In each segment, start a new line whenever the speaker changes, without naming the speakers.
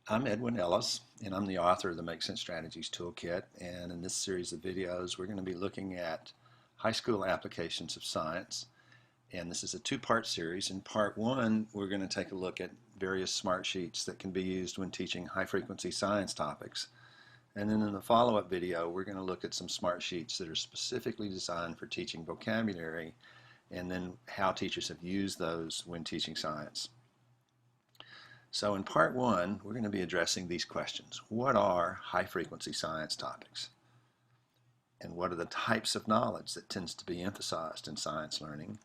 I'm Edwin Ellis, and I'm the author of the Make Sense Strategies Toolkit. And in this series of videos, we're going to be looking at high school applications of science. And this is a two-part series. In part one, we're going to take a look at various smart sheets that can be used when teaching high-frequency science topics. And then in the follow-up video, we're going to look at some smart sheets that are specifically designed for teaching vocabulary, and then how teachers have used those when teaching science. So in part one, we're going to be addressing these questions. What are high-frequency science topics? And what are the types of knowledge that tends to be emphasized in science learning?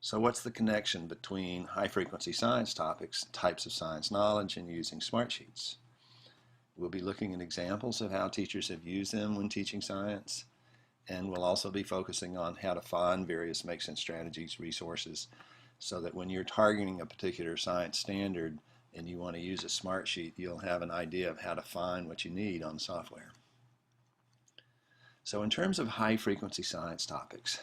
So what's the connection between high-frequency science topics, types of science knowledge, and using smart sheets? We'll be looking at examples of how teachers have used them when teaching science, and we'll also be focusing on how to find various Make Sense Strategies resources so that when you're targeting a particular science standard and you want to use a smart sheet, you'll have an idea of how to find what you need on the software. So in terms of high-frequency science topics,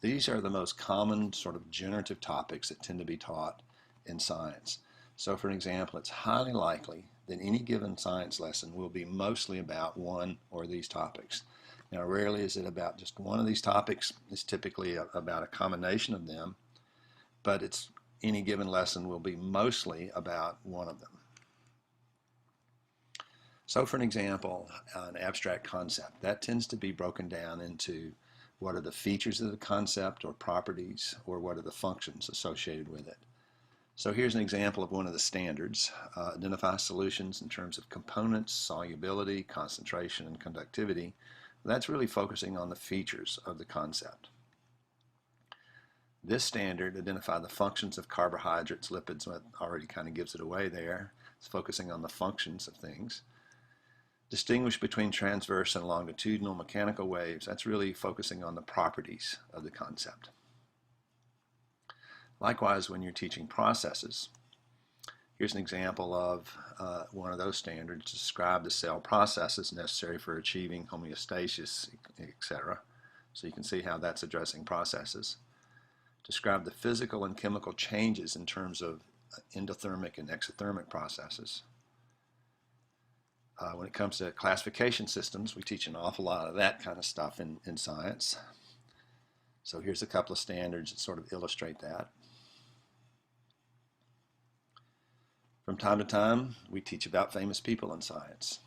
these are the most common sort of generative topics that tend to be taught in science. So for example, it's highly likely that any given science lesson will be mostly about one or these topics. Now, rarely is it about just one of these topics. It's typically about a combination of them, but any given lesson will be mostly about one of them. So for an example, an abstract concept, that tends to be broken down into what are the features of the concept or properties, or what are the functions associated with it. So here's an example of one of the standards. Identify solutions in terms of components, solubility, concentration, and conductivity. That's really focusing on the features of the concept. This standard, identify the functions of carbohydrates, lipids, already kind of gives it away there. It's focusing on the functions of things. Distinguish between transverse and longitudinal mechanical waves. That's really focusing on the properties of the concept. Likewise, when you're teaching processes, here's an example of one of those standards. Describe the cell processes necessary for achieving homeostasis, etc. So you can see how that's addressing processes. Describe the physical and chemical changes in terms of endothermic and exothermic processes. When it comes to classification systems, we teach an awful lot of that kind of stuff in science. So here's a couple of standards that sort of illustrate that. From time to time, we teach about famous people in science.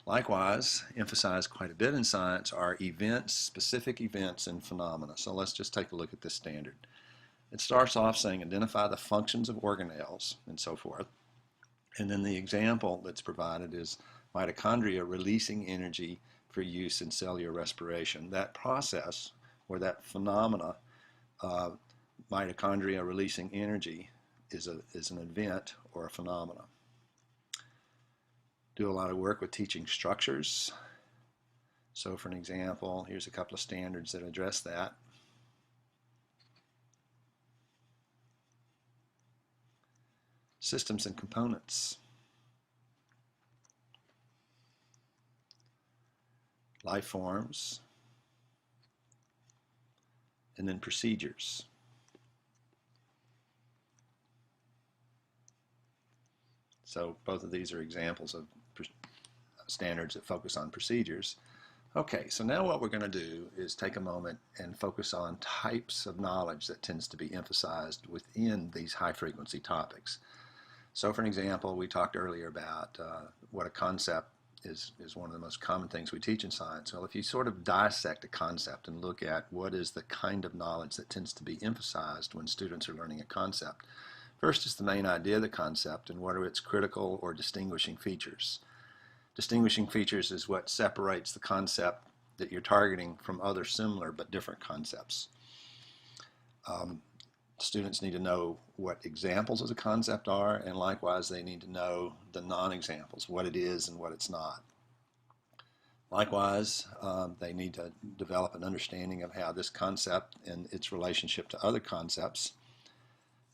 Likewise, emphasized quite a bit in science are events, specific events and phenomena. So let's just take a look at this standard. It starts off saying identify the functions of organelles and so forth. And then the example that's provided is mitochondria releasing energy for use in cellular respiration. That process, or that phenomena, mitochondria releasing energy, is an event or a phenomena. Do a lot of work with teaching structures. So for an example, here's a couple of standards that address that. Systems and components. Life forms. And then procedures. So both of these are examples of standards that focus on procedures. Okay, so now what we're going to do is take a moment and focus on types of knowledge that tends to be emphasized within these high-frequency topics. So for an example, we talked earlier about what a concept is one of the most common things we teach in science. Well, if you sort of dissect a concept and look at what is the kind of knowledge that tends to be emphasized when students are learning a concept, first is the main idea of the concept and what are its critical or distinguishing features. Distinguishing features is what separates the concept that you're targeting from other similar but different concepts. Students need to know what examples of the concept are, and likewise they need to know the non-examples, what it is and what it's not. Likewise, they need to develop an understanding of how this concept and its relationship to other concepts,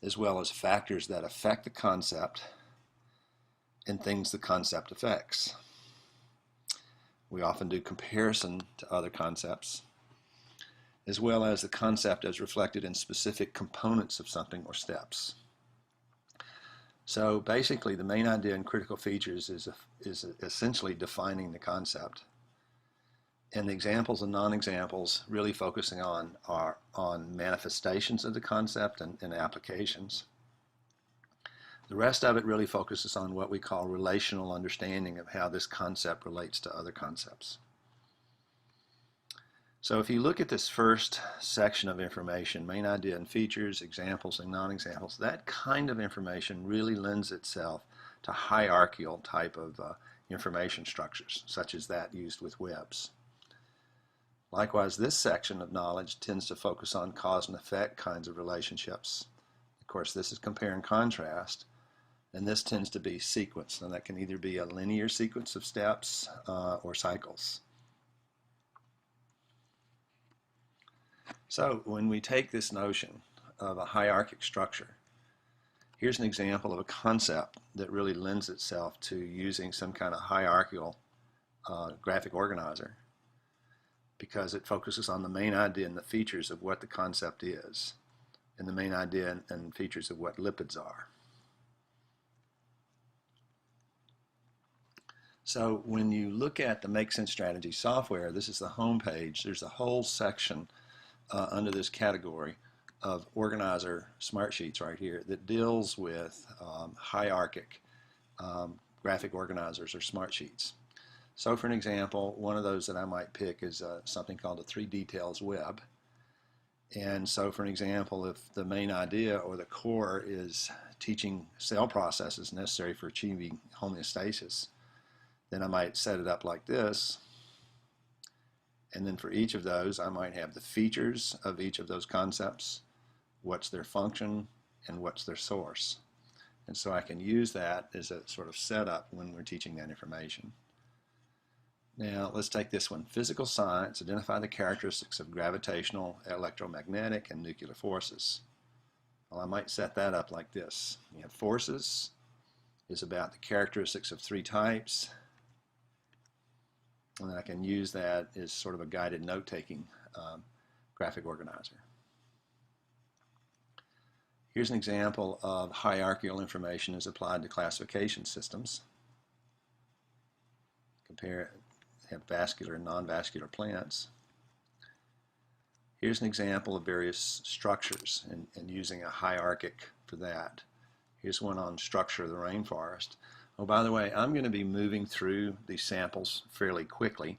as well as factors that affect the concept and things the concept affects. We often do comparison to other concepts, as well as the concept as reflected in specific components of something or steps. So basically, the main idea in critical features is essentially defining the concept. And the examples and non-examples really focusing on are on manifestations of the concept and applications. The rest of it really focuses on what we call relational understanding of how this concept relates to other concepts. So if you look at this first section of information, main idea and features, examples and non-examples, that kind of information really lends itself to hierarchical type of information structures, such as that used with webs. Likewise, this section of knowledge tends to focus on cause and effect kinds of relationships. Of course, this is compare and contrast, and this tends to be sequence, and that can either be a linear sequence of steps or cycles. So when we take this notion of a hierarchic structure, here's an example of a concept that really lends itself to using some kind of hierarchical graphic organizer, because it focuses on the main idea and the features of what the concept is, and the main idea and features of what lipids are. So when you look at the Make Sense Strategy software, this is the home page. There's a whole section under this category of organizer smart sheets right here that deals with hierarchic graphic organizers or smart sheets. So for an example, one of those that I might pick is something called a 3 details web. And so for an example, if the main idea or the core is teaching cell processes necessary for achieving homeostasis, then I might set it up like this. And then for each of those, I might have the features of each of those concepts, what's their function, and what's their source. And so I can use that as a sort of setup when we're teaching that information. Now let's take this one. Physical science, identify the characteristics of gravitational, electromagnetic, and nuclear forces. Well, I might set that up like this. You have forces is about the characteristics of 3 types, and then I can use that as sort of a guided note-taking graphic organizer. Here's an example of hierarchical information as applied to classification systems. Have vascular and non-vascular plants. Here's an example of various structures and using a hierarchic for that. Here's one on structure of the rainforest. Oh, by the way, I'm going to be moving through these samples fairly quickly,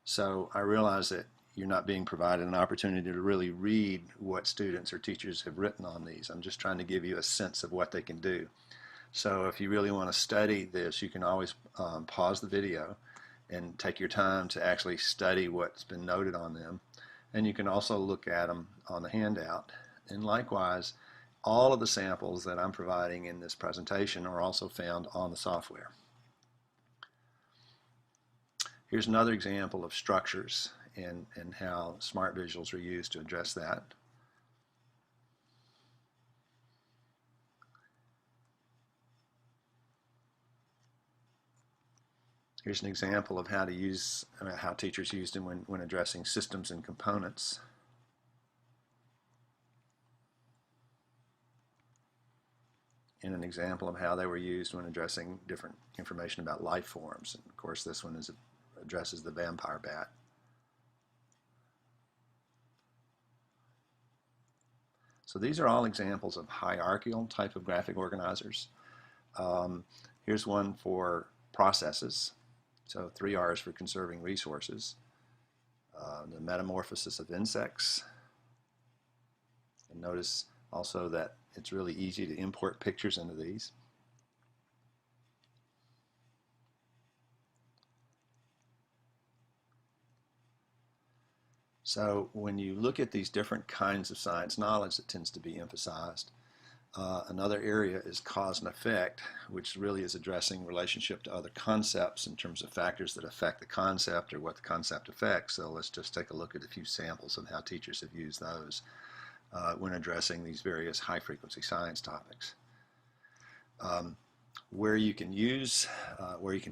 so I realize that you're not being provided an opportunity to really read what students or teachers have written on these. I'm just trying to give you a sense of what they can do. So if you really want to study this, you can always pause the video and take your time to actually study what's been noted on them. And you can also look at them on the handout. And likewise, all of the samples that I'm providing in this presentation are also found on the software. Here's another example of structures and how smart visuals are used to address that. Here's an example of how teachers used them when addressing systems and components. And an example of how they were used when addressing different information about life forms. And of course, this one addresses the vampire bat. So these are all examples of hierarchical type of graphic organizers. Here's one for processes. So 3 R's for conserving resources. The metamorphosis of insects. And notice also that it's really easy to import pictures into these. So when you look at these different kinds of science knowledge that tends to be emphasized, another area is cause and effect, which really is addressing relationship to other concepts in terms of factors that affect the concept or what the concept affects. So let's just take a look at a few samples of how teachers have used those when addressing these various high-frequency science topics. Where you can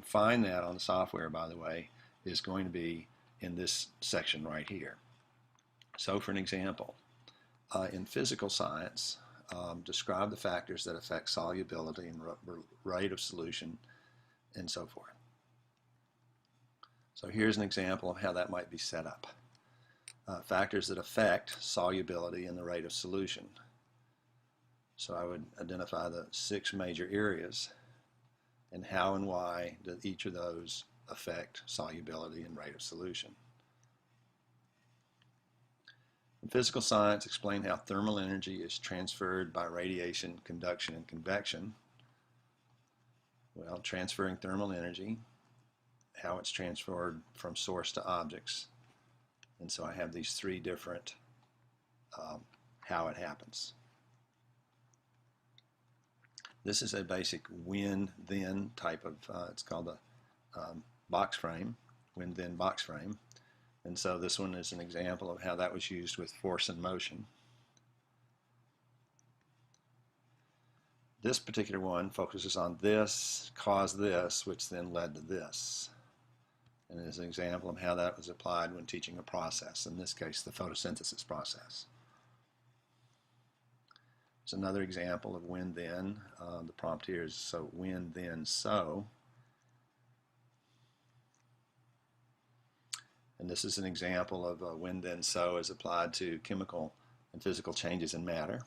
find that on the software, by the way, is going to be in this section right here. So for an example, in physical science, describe the factors that affect solubility and rate of solution, and so forth. So here's an example of how that might be set up. Factors that affect solubility and the rate of solution. So I would identify the 6 major areas and how and why do each of those affect solubility and rate of solution. In physical science, explain how thermal energy is transferred by radiation, conduction, and convection. Well, transferring thermal energy, how it's transferred from source to objects. And so I have these 3 different how it happens. This is a basic when-then type of, it's called a box frame, when-then box frame. And so this one is an example of how that was used with force and motion. This particular one focuses on this caused this, which then led to this. And it is an example of how that was applied when teaching a process, in this case the photosynthesis process. It's another example of when then. The prompt here is so when then so. And this is an example of when then so as applied to chemical and physical changes in matter.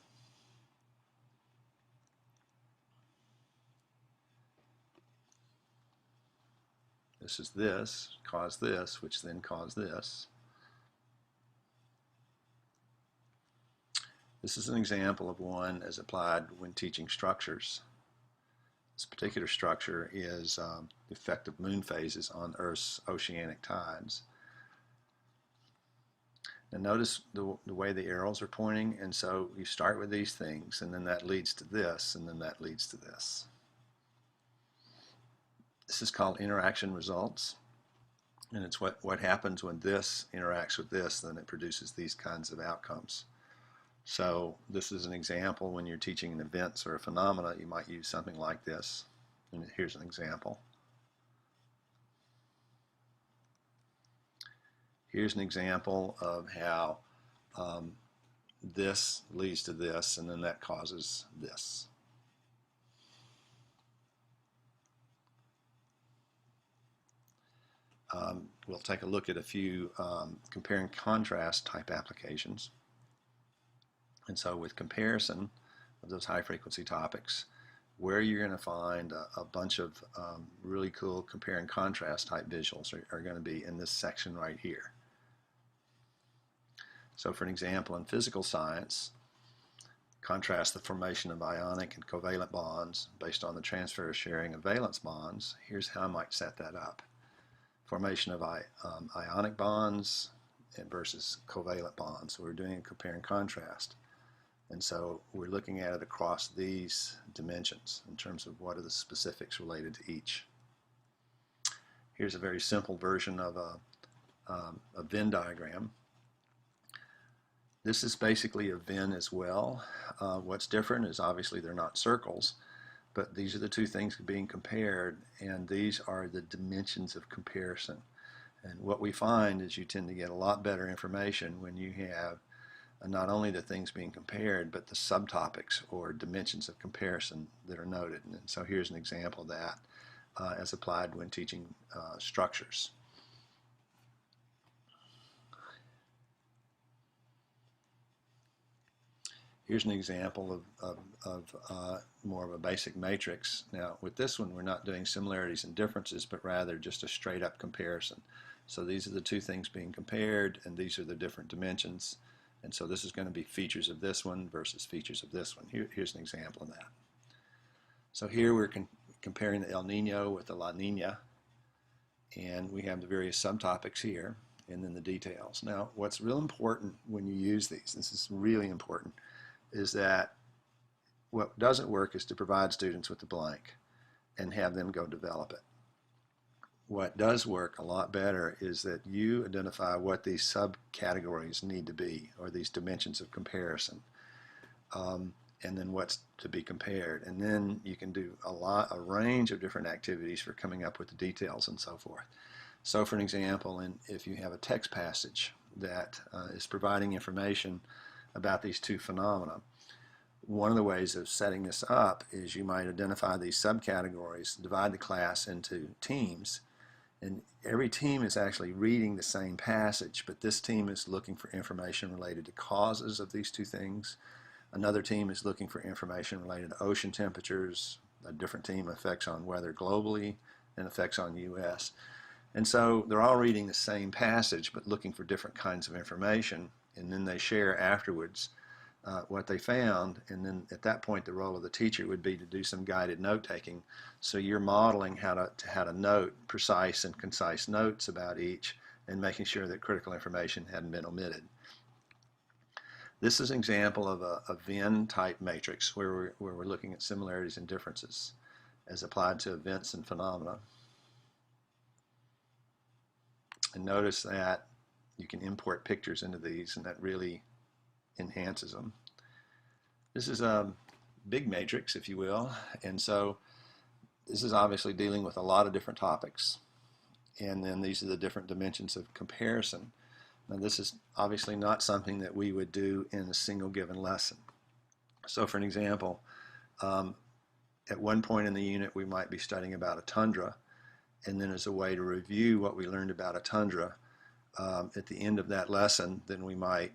This is this, caused this, which then caused this. This is an example of one as applied when teaching structures. This particular structure is the effect of moon phases on Earth's oceanic tides. And notice the way the arrows are pointing, and so you start with these things, and then that leads to this, and then that leads to this. This is called interaction results, and it's what happens when this interacts with this, then it produces these kinds of outcomes. So this is an example when you're teaching an event or a phenomena, you might use something like this. And here's an example. Here's an example of how this leads to this, and then that causes this. We'll take a look at a few compare and contrast type applications. And so with comparison of those high frequency topics, where you're going to find a bunch of really cool compare and contrast type visuals are going to be in this section right here. So for an example, in physical science, contrast the formation of ionic and covalent bonds based on the transfer or sharing of valence bonds. Here's how I might set that up. Formation of ionic bonds versus covalent bonds. So we're doing a compare and contrast. And so we're looking at it across these dimensions in terms of what are the specifics related to each. Here's a very simple version of a Venn diagram. This is basically a Venn as well. What's different is obviously they're not circles, but these are the 2 things being compared, and these are the dimensions of comparison. And what we find is you tend to get a lot better information when you have not only the things being compared, but the subtopics or dimensions of comparison that are noted. And so here's an example of that as applied when teaching structures. Here's an example of more of a basic matrix. Now with this one we're not doing similarities and differences, but rather just a straight up comparison. So these are the 2 things being compared, and these are the different dimensions. And so this is going to be features of this one versus features of this one. Here's an example of that. So here we're comparing the El Nino with the La Nina, and we have the various subtopics here and then the details. Now what's real important when you use these, this is really important, is that what doesn't work is to provide students with the blank and have them go develop it. What does work a lot better is that you identify what these subcategories need to be, or these dimensions of comparison, and then what's to be compared. And then you can do a range of different activities for coming up with the details and so forth. So for an example, if you have a text passage that is providing information about these 2 phenomena, one of the ways of setting this up is you might identify these subcategories, divide the class into teams, and every team is actually reading the same passage, but this team is looking for information related to causes of these two things. Another team is looking for information related to ocean temperatures. A different team effects on weather globally and effects on U.S. And so they're all reading the same passage but looking for different kinds of information, and then they share afterwards what they found, and then at that point the role of the teacher would be to do some guided note taking. So you're modeling how to note precise and concise notes about each and making sure that critical information hadn't been omitted. This is an example of a Venn type matrix where we're looking at similarities and differences as applied to events and phenomena. And notice that you can import pictures into these, and that really enhances them. This is a big matrix, if you will, and so this is obviously dealing with a lot of different topics, and then these are the different dimensions of comparison. Now this is obviously not something that we would do in a single given lesson. So for an example, at one point in the unit we might be studying about a tundra, and then as a way to review what we learned about a tundra, at the end of that lesson, then we might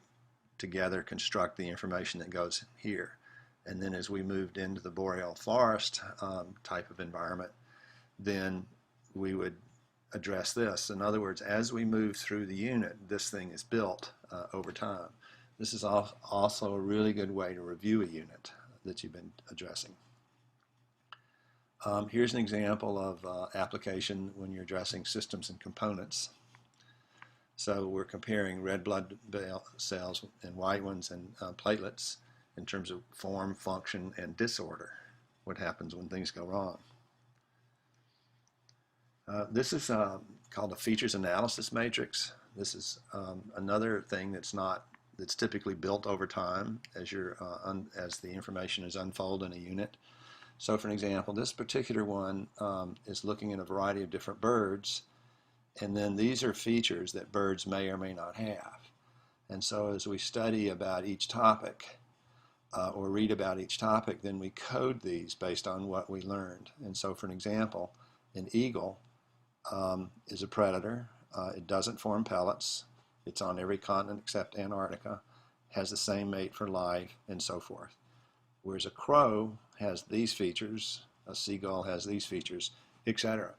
together construct the information that goes here. And then as we moved into the boreal forest type of environment, then we would address this. In other words, as we move through the unit, this thing is built over time. This is also a really good way to review a unit that you've been addressing. Here's an example of application when you're addressing systems and components. So we're comparing red blood cells and white ones and platelets in terms of form, function, and disorder. What happens when things go wrong? This is called a features analysis matrix. This is another thing that's typically built over time as the information is unfolded in a unit. So for an example, this particular one is looking at a variety of different birds, and then these are features that birds may or may not have. And so as we study about each topic or read about each topic, then we code these based on what we learned. And so for an example, an eagle is a predator. It doesn't form pellets. It's on every continent except Antarctica, has the same mate for life, and so forth. Whereas a crow has these features, a seagull has these features, etc.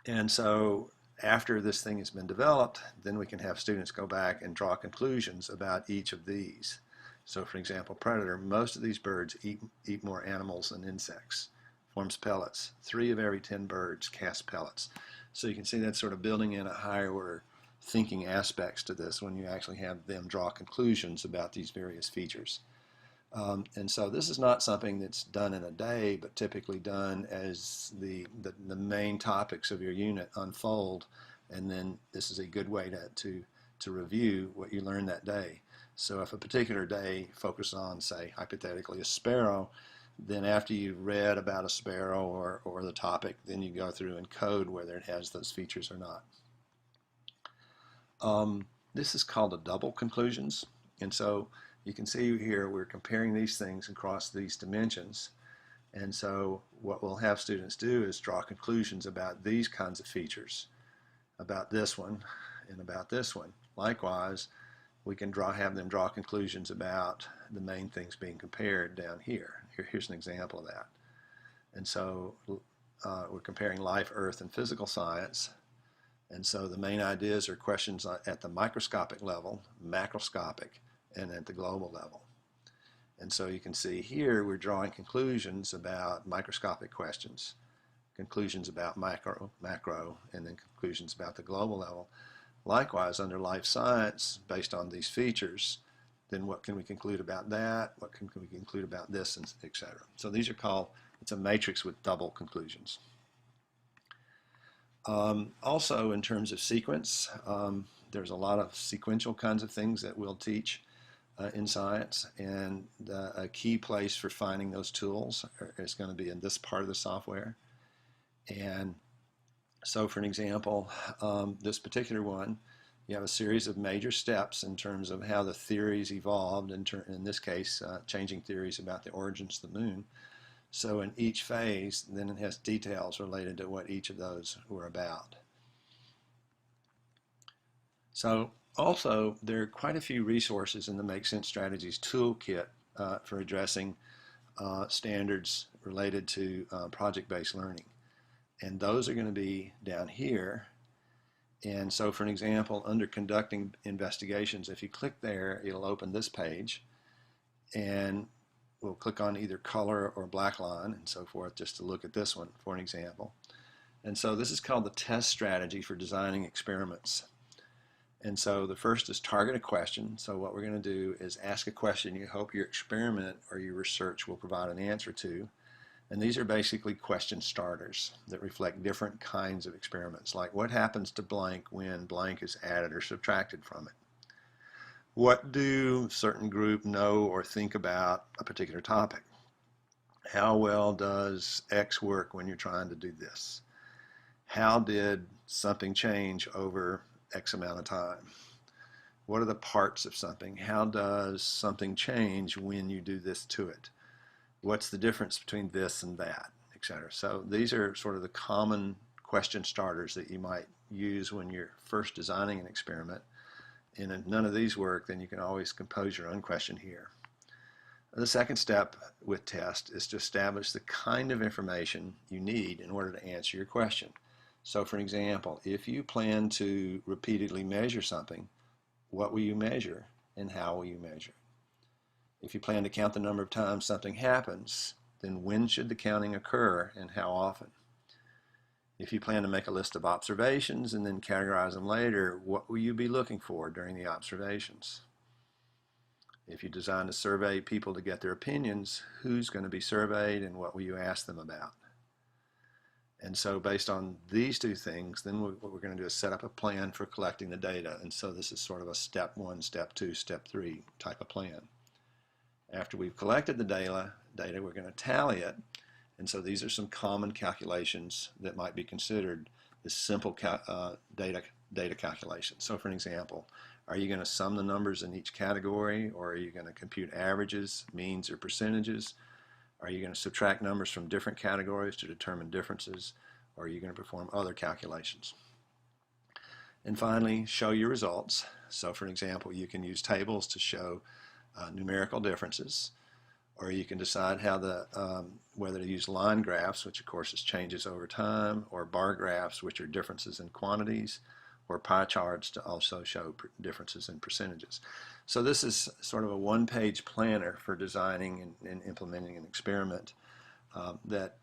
And so after this thing has been developed, then we can have students go back and draw conclusions about each of these. So for example, predator, most of these birds eat more animals than insects, forms pellets. 3 of every 10 birds cast pellets. So you can see that's sort of building in a higher order thinking aspects to this when you actually have them draw conclusions about these various features. And so this is not something that's done in a day, but typically done as the main topics of your unit unfold, and then this is a good way to review what you learned that day. So if a particular day focuses on, say, hypothetically a sparrow, then after you've read about a sparrow or the topic, then you go through and code whether it has those features or not. This is called a double conclusions, and so you can see here we're comparing these things across these dimensions, and so what we'll have students do is draw conclusions about these kinds of features, about this one and about this one. Likewise, we can have them draw conclusions about the main things being compared down here. Here's an example of that. And so we're comparing life, earth, and physical science. And so the main ideas are questions at the microscopic level, macroscopic, and at the global level. And so you can see here we're drawing conclusions about microscopic questions, conclusions about macro, and then conclusions about the global level. Likewise, under life science, based on these features, then what can we conclude about that? What can we conclude about this, and etc. So these are called, it's a matrix with double conclusions. Also, in terms of sequence, there's a lot of sequential kinds of things that we'll teach in science, and a key place for finding those tools is going to be in this part of the software. And so for an example, this particular one You have a series of major steps in terms of how the theories evolved, in this case, changing theories about the origins of the moon. So in each phase, then it has details related to what each of those were about. So also, there are quite a few resources in the Make Sense Strategies toolkit for addressing standards related to project-based learning. And those are going to be down here. And so for an example, under conducting investigations, if you click there, it'll open this page. And we'll click on either color or black line and so forth just to look at this one for an example. And so this is called the test strategy for designing experiments. And so the first is target a question. So what we're going to do is ask a question you hope your experiment or your research will provide an answer to. And these are basically question starters that reflect different kinds of experiments, like what happens to blank when blank is added or subtracted from it? What do certain group know or think about a particular topic? How well does X work when you're trying to do this? How did something change over X amount of time? What are the parts of something? How does something change when you do this to it? What's the difference between this and that, etc. So these are sort of the common question starters that you might use when you're first designing an experiment. And if none of these work, then you can always compose your own question here. The second step with test is to establish the kind of information you need in order to answer your question. So for example, if you plan to repeatedly measure something, what will you measure and how will you measure it? If you plan to count the number of times something happens, then when should the counting occur and how often? If you plan to make a list of observations and then categorize them later, what will you be looking for during the observations? If you design to survey people to get their opinions, who's going to be surveyed and what will you ask them about? And so based on these two things, then what we're going to do is set up a plan for collecting the data. And so this is sort of a step 1, step 2, step 3 type of plan. After we've collected the data, we're going to tally it. And so these are some common calculations that might be considered as simple data calculations. So for an example, are you going to sum the numbers in each category, or are you going to compute averages, means, or percentages? Are you going to subtract numbers from different categories to determine differences, or are you going to perform other calculations? And finally, show your results. So for an example, you can use tables to show numerical differences, or you can decide how whether to use line graphs, which of course is changes over time, or bar graphs, which are differences in quantities, or pie charts to also show differences in percentages. So this is sort of a one-page planner for designing and implementing an experiment that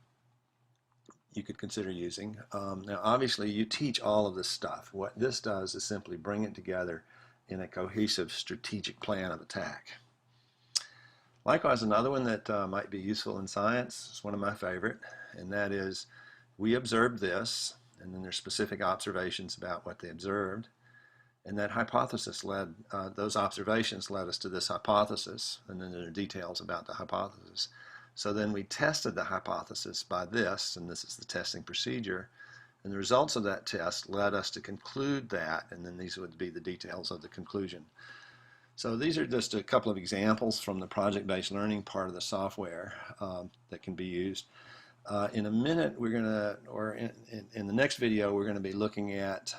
you could consider using. Now obviously you teach all of this stuff. What this does is simply bring it together in a cohesive strategic plan of attack. Likewise, another one that might be useful in science is one of my favorite, and that is we observed this, and then there's specific observations about what they observed, and that hypothesis led, those observations led us to this hypothesis, and then there are details about the hypothesis. So then we tested the hypothesis by this, and this is the testing procedure, and the results of that test led us to conclude that, and then these would be the details of the conclusion. So these are just a couple of examples from the project-based learning part of the software that can be used. In a minute, we're going to, or in the next video, we're going to be looking at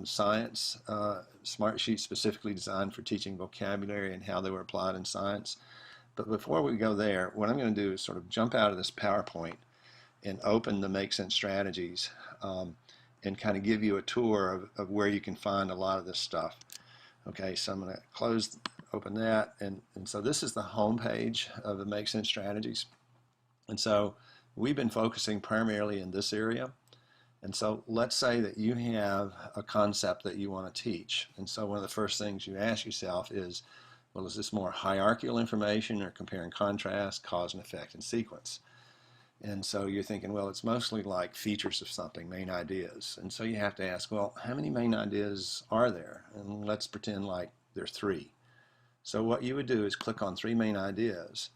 science, smart sheets specifically designed for teaching vocabulary and how they were applied in science. But before we go there, what I'm going to do is sort of jump out of this PowerPoint and open the Make Sense Strategies and kind of give you a tour of where you can find a lot of this stuff. Okay, so I'm going to open that, and so this is the home page of the Make Sense Strategies. And so we've been focusing primarily in this area. And so let's say that you have a concept that you want to teach. And so one of the first things you ask yourself is, well, is this more hierarchical information or compare and contrast, cause and effect, and sequence? And so you're thinking, well, it's mostly like features of something, main ideas. And so you have to ask, well, how many main ideas are there? And let's pretend like there's 3. So what you would do is click on 3 main ideas.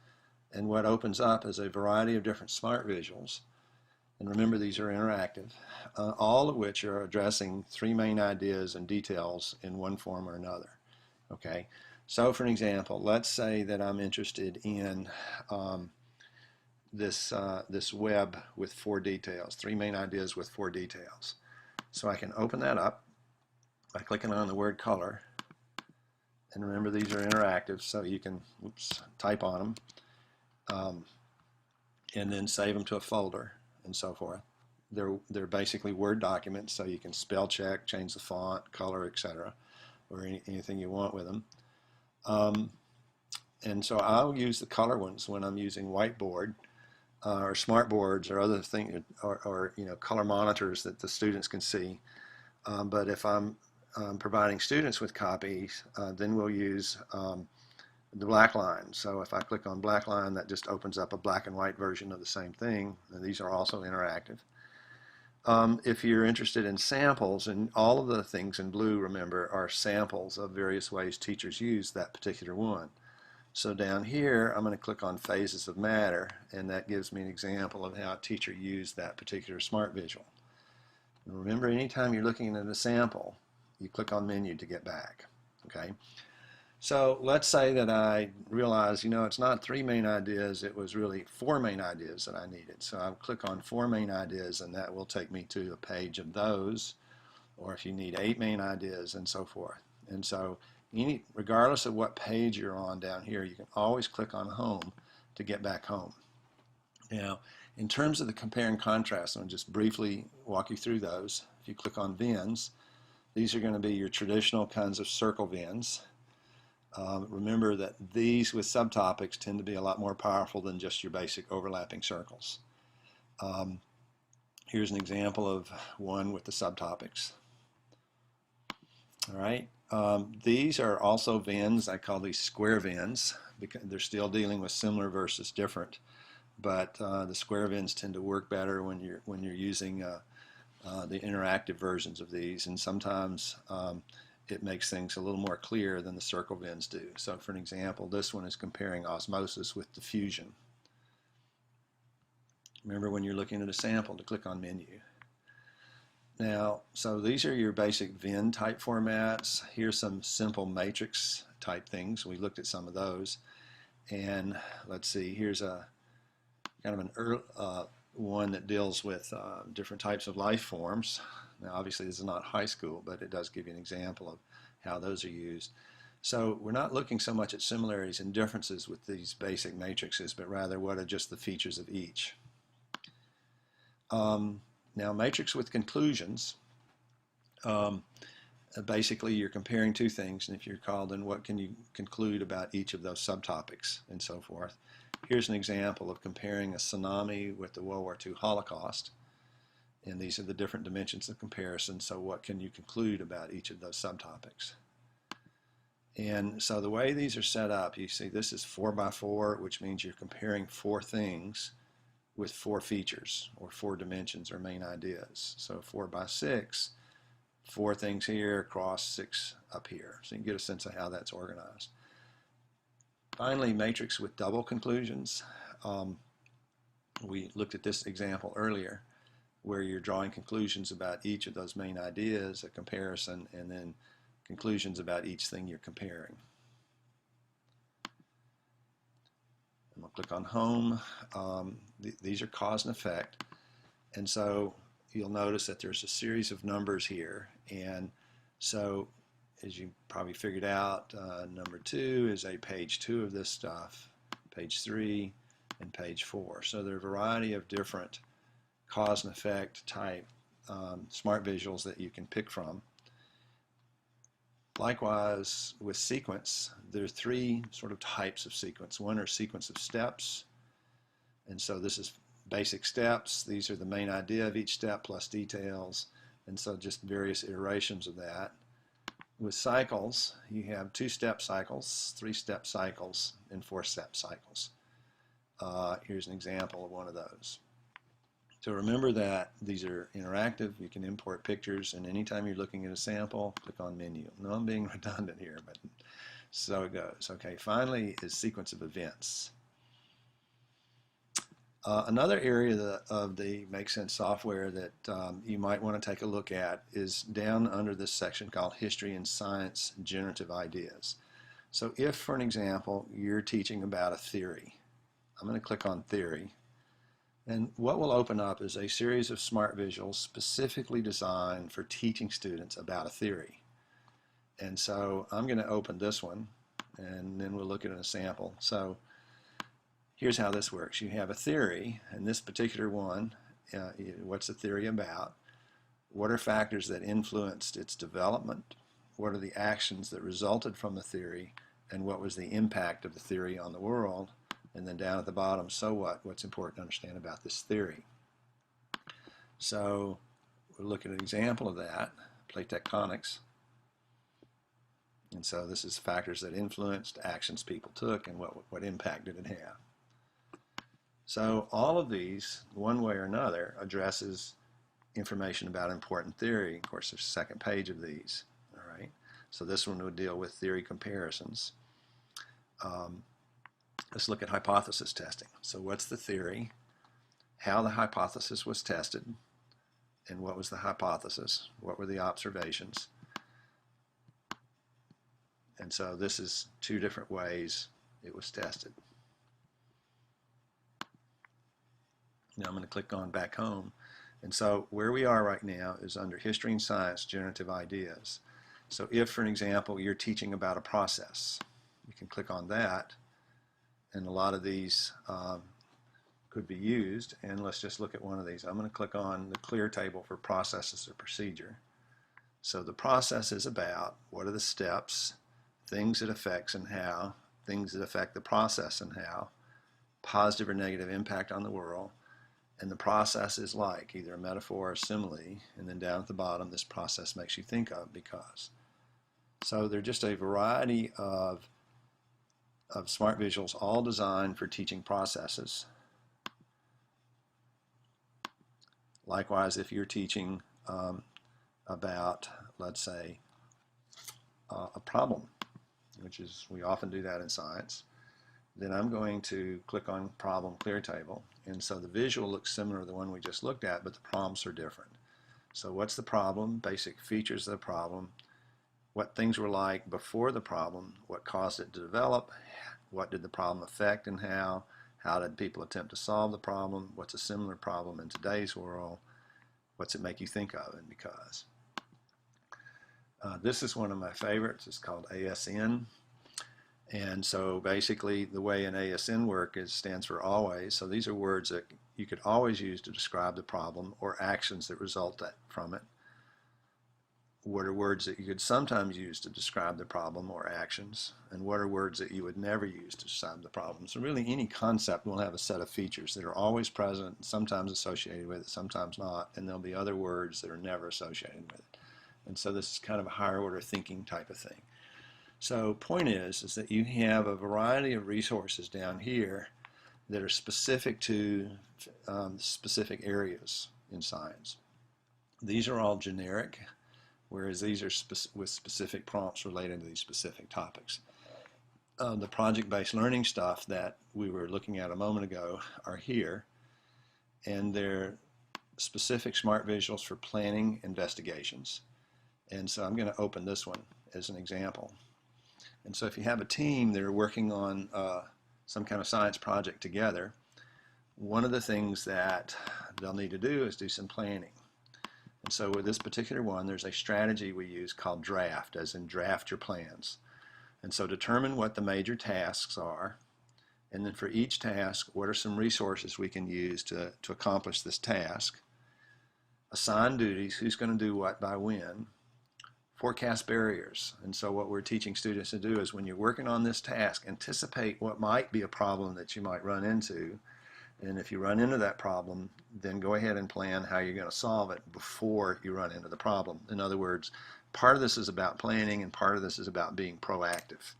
And what opens up is a variety of different smart visuals. And remember, these are interactive, all of which are addressing three main ideas and details in one form or another. Okay, so for an example, let's say that I'm interested in this web with four details, three main ideas with four details. So I can open that up by clicking on the word color. And remember, these are interactive, so you can type on them and then save them to a folder and so forth. They're basically Word documents, so you can spell check, change the font, color, etc., or anything you want with them. And so I'll use the color ones when I'm using whiteboard or smart boards or other things, or color monitors that the students can see. But if I'm providing students with copies, then we'll use the black line. So if I click on black line, that just opens up a black and white version of the same thing. And these are also interactive. If you're interested in samples, and all of the things in blue, remember, are samples of various ways teachers use that particular one. So down here, I'm going to click on phases of matter, and that gives me an example of how a teacher used that particular smart visual. And remember, anytime you're looking at a sample, you click on menu to get back. Okay. So let's say that I realize, it's not three main ideas, it was really four main ideas that I needed. So I'll click on four main ideas, and that will take me to a page of those, or if you need 8 main ideas, and so forth. And so regardless of what page you're on down here, you can always click on home to get back home. Now, in terms of the compare and contrast, I'm going to just briefly walk you through those. If you click on Venns, these are going to be your traditional kinds of circle Venns. Remember that these with subtopics tend to be a lot more powerful than just your basic overlapping circles. Here's an example of one with the subtopics. All right. These are also Venns. I call these square Venns because they're still dealing with similar versus different. But the square Venns tend to work better when you're using the interactive versions of these, and sometimes it makes things a little more clear than the circle Venns do. So for an example, this one is comparing osmosis with diffusion. Remember, when you're looking at a sample, to click on menu. Now, so these are your basic Venn type formats. Here's some simple matrix type things. We looked at some of those. And let's see, here's a kind of an one that deals with different types of life forms. Now, obviously, this is not high school, but it does give you an example of how those are used. So we're not looking so much at similarities and differences with these basic matrices, but rather what are just the features of each. Now, matrix with conclusions, basically you're comparing two things, and if you're called, then what can you conclude about each of those subtopics, and so forth. Here's an example of comparing a tsunami with the World War II Holocaust, and these are the different dimensions of comparison, so what can you conclude about each of those subtopics. And so the way these are set up, you see this is 4 by 4, which means you're comparing 4 things with 4 features, or 4 dimensions, or main ideas. So 4 by 6, 4 things here across 6 up here. So you can get a sense of how that's organized. Finally, matrix with double conclusions. We looked at this example earlier, where you're drawing conclusions about each of those main ideas, a comparison, and then conclusions about each thing you're comparing. I'm going to click on home. These are cause and effect, and so you'll notice that there's a series of numbers here, and so as you probably figured out, number 2 is a page 2 of this stuff, page 3, and page 4. So there are a variety of different cause and effect type smart visuals that you can pick from. Likewise, with sequence, there are 3 sort of types of sequence. One are sequence of steps, and so this is basic steps. These are the main idea of each step plus details, and so just various iterations of that. With cycles, you have 2-step cycles, 3-step cycles, and 4-step cycles. Here's an example of one of those. So remember that these are interactive. You can import pictures, and anytime you're looking at a sample, click on menu. No, I'm being redundant here, but so it goes. Okay, finally is sequence of events. Another area of the Make Sense software that you might want to take a look at is down under this section called History and Science Generative Ideas. So if, for an example, you're teaching about a theory, I'm going to click on Theory, and what will open up is a series of smart visuals specifically designed for teaching students about a theory. And so I'm going to open this one, and then we'll look at a sample. So here's how this works. You have a theory, and this particular one, what's the theory about? What are factors that influenced its development? What are the actions that resulted from the theory? And what was the impact of the theory on the world? And then down at the bottom, so what? What's important to understand about this theory? So we'll look at an example of that, plate tectonics. And so this is factors that influenced, actions people took, and what impact did it have? So all of these, one way or another, addresses information about important theory. Of course, there's a second page of these. All right. So this one would deal with theory comparisons. Let's look at hypothesis testing. So what's the theory? How the hypothesis was tested, and what was the hypothesis? What were the observations? And so this is two different ways it was tested. Now I'm going to click on Back Home. And so where we are right now is under History and Science Generative Ideas. So if, for an example, you're teaching about a process, you can click on that, and a lot of these could be used. And let's just look at one of these. I'm going to click on the clear table for processes or procedure. So the process is about what are the steps, things it affects and how, things that affect the process and how, positive or negative impact on the world, and the process is like either a metaphor or simile, and then down at the bottom, this process makes you think of because. So they're just a variety of smart visuals, all designed for teaching processes. Likewise, if you're teaching about, let's say, a problem, which is, we often do that in science, then I'm going to click on Problem Clear Table. And so the visual looks similar to the one we just looked at, but the prompts are different. So what's the problem? Basic features of the problem. What things were like before the problem. What caused it to develop. What did the problem affect and how. How did people attempt to solve the problem? What's a similar problem in today's world? What's it make you think of and because. This is one of my favorites. It's called ASN. And so basically the way an ASN work is stands for always. So these are words that you could always use to describe the problem or actions that result from it. What are words that you could sometimes use to describe the problem or actions? And what are words that you would never use to describe the problem? So really any concept will have a set of features that are always present, sometimes associated with it, sometimes not. And there'll be other words that are never associated with it. And so this is kind of a higher order thinking type of thing. So point is that you have a variety of resources down here that are specific to specific areas in science. These are all generic, whereas these are with specific prompts related to these specific topics. The project-based learning stuff that we were looking at a moment ago are here, and they're specific smart visuals for planning investigations. And so I'm going to open this one as an example. And so if you have a team that are working on some kind of science project together, one of the things that they'll need to do is do some planning. And so with this particular one, there's a strategy we use called draft, as in draft your plans. And so determine what the major tasks are, and then for each task, what are some resources we can use to accomplish this task, assign duties, who's going to do what by when, forecast barriers. And so what we're teaching students to do is when you're working on this task, anticipate what might be a problem that you might run into. And if you run into that problem, then go ahead and plan how you're going to solve it before you run into the problem. In other words, part of this is about planning and part of this is about being proactive.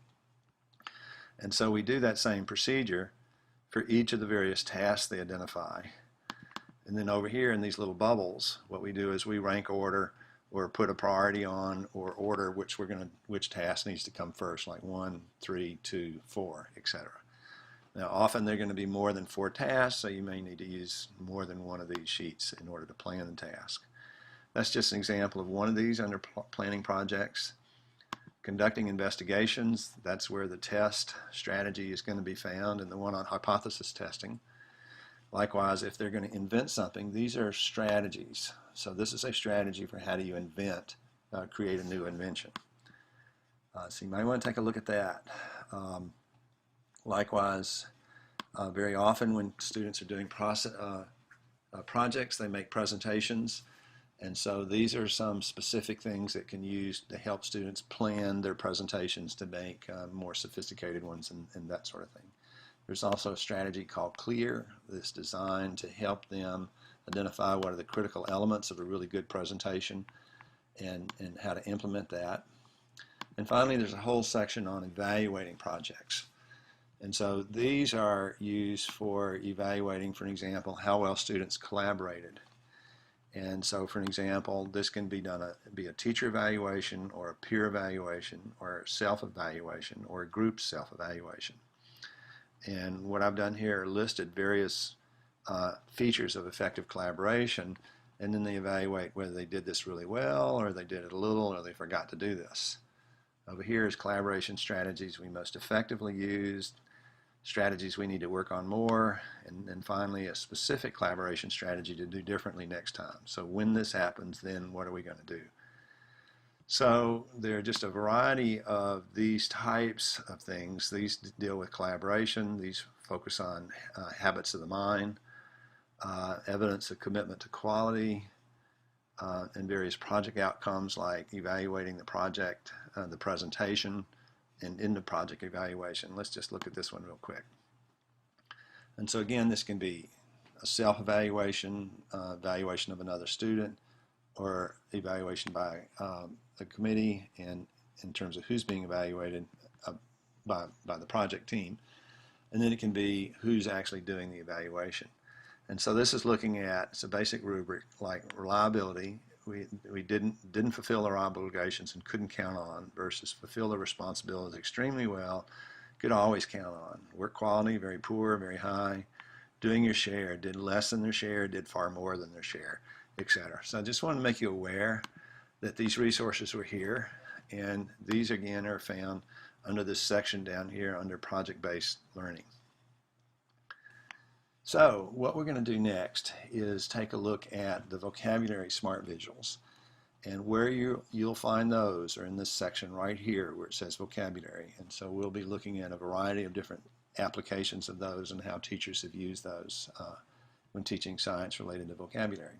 And so we do that same procedure for each of the various tasks they identify. And then over here in these little bubbles, what we do is we rank order or put a priority on or order which task needs to come first, like 1, 3, 2, 4, etc. Now, often they're going to be more than 4 tasks, so you may need to use more than one of these sheets in order to plan the task. That's just an example of one of these under planning projects. Conducting investigations, that's where the test strategy is going to be found, and the one on hypothesis testing. Likewise, if they're going to invent something, these are strategies. So this is a strategy for how do you create a new invention. So you might want to take a look at that. Likewise, very often when students are doing projects, they make presentations. And so these are some specific things that can use to help students plan their presentations to make more sophisticated ones and that sort of thing. There's also a strategy called CLEAR that's designed to help them identify what are the critical elements of a really good presentation and how to implement that. And finally, there's a whole section on evaluating projects. And so these are used for evaluating, for example, how well students collaborated. And so, for an example, this can be be a teacher evaluation or a peer evaluation or self-evaluation or a group self-evaluation. And what I've done here are listed various features of effective collaboration, and then they evaluate whether they did this really well or they did it a little or they forgot to do this. Over here is collaboration strategies we most effectively used, strategies we need to work on more, and then finally a specific collaboration strategy to do differently next time. So when this happens, then what are we going to do? So there are just a variety of these types of things. These deal with collaboration. These focus on habits of the mind, evidence of commitment to quality, and various project outcomes like evaluating the project, the presentation, and in the project evaluation. Let's just look at this one real quick. And so again, this can be a self-evaluation, evaluation of another student, or evaluation by a committee, and in terms of who's being evaluated by the project team. And then it can be who's actually doing the evaluation. And so this is looking at, it's a basic rubric like reliability. We didn't fulfill our obligations and couldn't count on, versus fulfill the responsibilities extremely well, could always count on. Work quality, very poor, very high. Doing your share, did less than their share, did far more than their share, etc. So I just want to make you aware that these resources were here, and these again are found under this section down here under project-based learning. So what we're going to do next is take a look at the vocabulary smart visuals, and where you'll find those are in this section right here where it says vocabulary. And so we'll be looking at a variety of different applications of those and how teachers have used those when teaching science related to vocabulary.